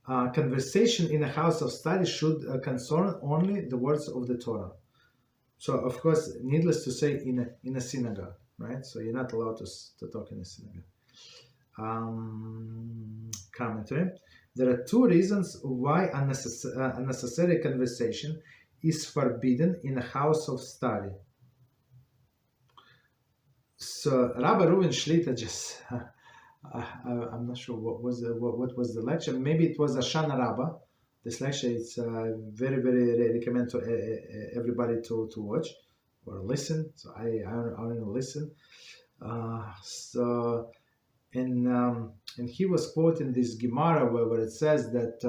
conversation in a house of study should concern only the words of the Torah. So, of course, needless to say, in a synagogue, right? So you're not allowed to talk in a synagogue. Commentary. There are two reasons why unnecessary conversation is forbidden in a house of study. So Rabbi Reuven Shlita just, I'm not sure what was the lecture. Maybe it was a Shana Rabbah. This lecture is very, very recommend to everybody to watch or listen. So I only listen. And he was quoting this Gemara where it says that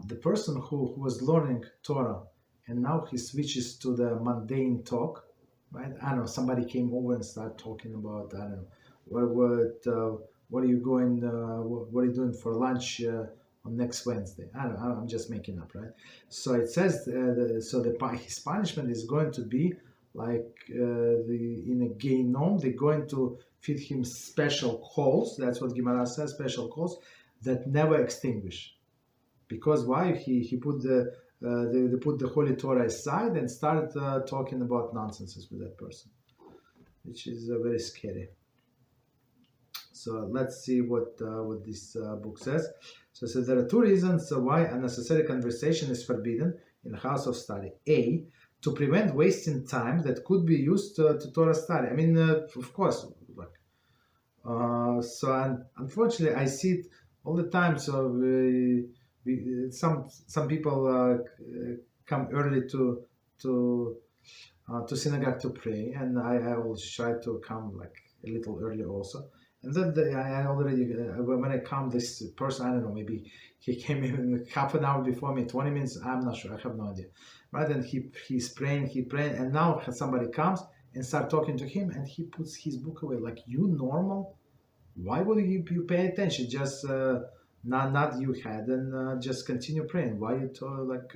the person who was learning Torah and now he switches to the mundane talk, right? I don't know, somebody came over and started talking about, I don't know, what are you doing for lunch on next Wednesday? I don't know, I'm just making up, right? So it says, his punishment is going to be like in a Gehinom, they're going to feed him special coals. That's what Gemara says, special coals that never extinguish. Because why? He put they put the Holy Torah aside and started talking about nonsenses with that person, which is very scary. So let's see what this book says. So it says there are two reasons why unnecessary conversation is forbidden in a house of study. A, to prevent wasting time that could be used to Torah study. I mean, of course, unfortunately, I see it all the time. So some people come early to synagogue to pray, and I will try to come like a little early also. And then I already, when I come, this person, I don't know, maybe he came in half an hour before me, 20 minutes, I'm not sure, I have no idea. Right? And he's praying, and now somebody comes and start talking to him, and he puts his book away. Like, you normal? Why would you pay attention? Just not you had, and just continue praying. Why you like?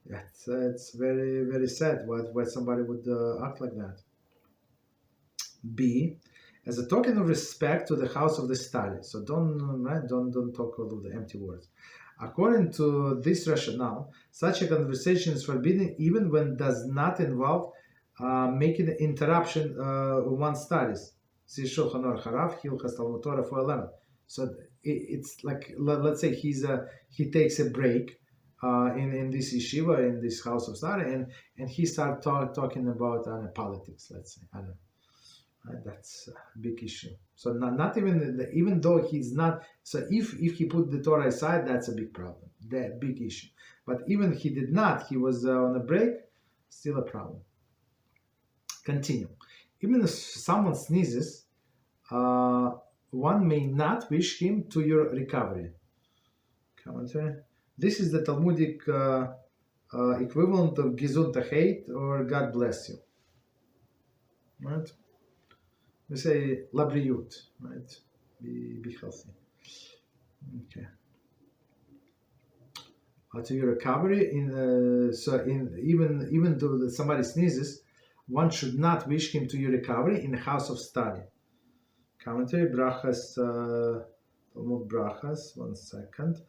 It's very, very sad why somebody would act like that. B, as a token of respect to the house of the study. So don't talk all of the empty words. According to this rationale, such a conversation is forbidden even when it does not involve making an interruption of one's studies. See Shulchan Aruch Harav, Hilchot Talmud Torah 4:11. So it's like, let's say he takes a break in this yeshiva, in this house of study, and he starts talking about politics, let's say. I don't know. That's a big issue. So not even though he's not. So if he put the Torah aside, that's a big problem, that big issue. But even he did not. He was on a break. Still a problem. Continue. Even if someone sneezes, one may not wish him to your recovery. Commentary. This is the Talmudic equivalent of Gesundheit or God bless you. Right? We say labriyut, right? Be healthy. Okay. To your recovery, even though somebody sneezes, one should not wish him to your recovery in a house of study. Commentary, Brachas, Talmud Brachas, 1 second,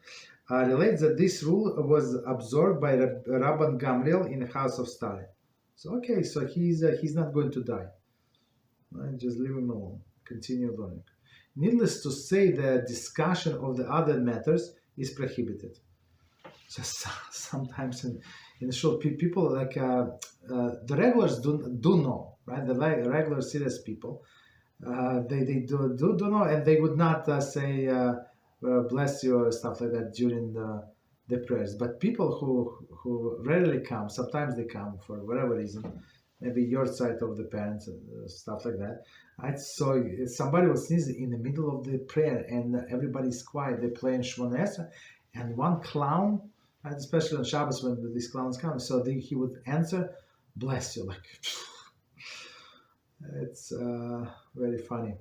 relates that this rule was absorbed by Rabban Gamliel in a house of study. So okay, so he's not going to die. Right? Just leave him alone. Continue learning. Needless to say, the discussion of the other matters is prohibited. So sometimes in the show, people like the regulars do know, right? The regular serious people, they do know, and they would not say bless you or stuff like that during the prayers. But people who rarely come, sometimes they come for whatever reason. Maybe your side of the parents and stuff like that. Right? So somebody will sneeze in the middle of the prayer and everybody's quiet. They're playing Shmona Esrei, and one clown, right, especially on Shabbos when these clowns come, so he would answer, "Bless you." Like it's very funny.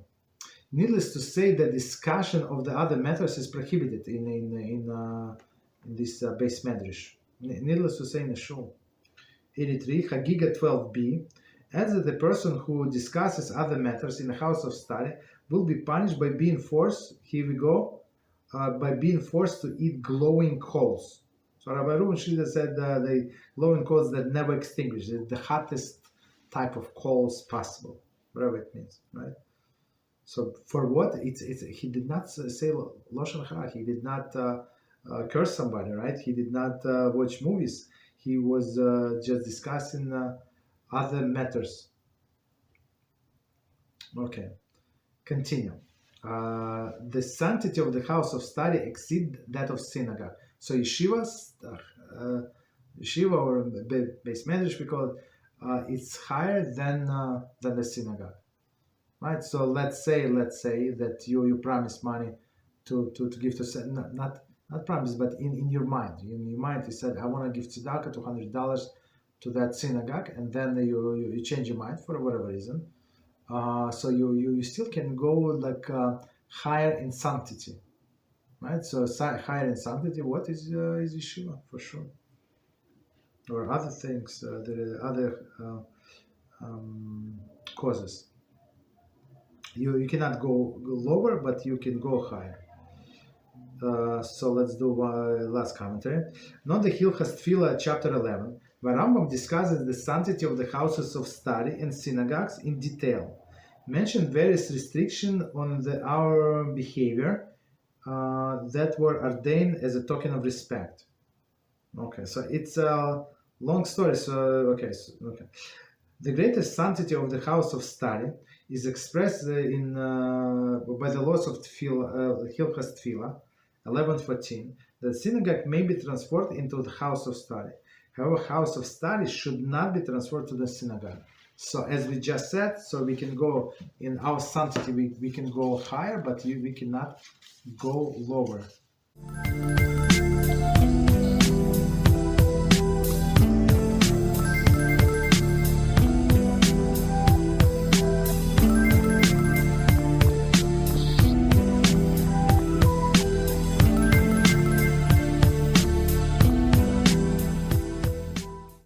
Needless to say, the discussion of the other matters is prohibited in this base medrash. Needless to say, in the shul. 83, Hagiga 12b, adds that the person who discusses other matters in a house of study will be punished by being forced, here we go, by being forced to eat glowing coals. So Rabbi Reuben Shida said the glowing coals that never extinguish, the hottest type of coals possible, whatever it means, right? So for what? It's he did not say lashon hara. He did not curse somebody, right? He did not watch movies. He was just discussing other matters. Okay, continue. The sanctity of the house of study exceed that of synagogue. So yeshiva or base medrash, we call it, it's higher than the synagogue, right? So let's say that you promise money to give to not promise, but in your mind you said, I want to give tzedakah $200 to that synagogue, and then you change your mind for whatever reason. So you still can go like higher in sanctity, right? So higher in sanctity, what is yeshiva for sure, or other things, the other causes. You cannot go lower, but you can go higher. So let's do last commentary. Not the Hilchot Tefillah, chapter 11, where Rambam discusses the sanctity of the houses of study and synagogues in detail. Mentioned various restrictions on our behavior that were ordained as a token of respect. Okay, so it's a long story. Okay. The greatest sanctity of the house of study is expressed by the laws of Hilchot Tefillah, 11:14. The synagogue may be transferred into the house of study. However, house of study should not be transferred to the synagogue. So as we just said, so we can go in our sanctity, we can go higher, but we cannot go lower.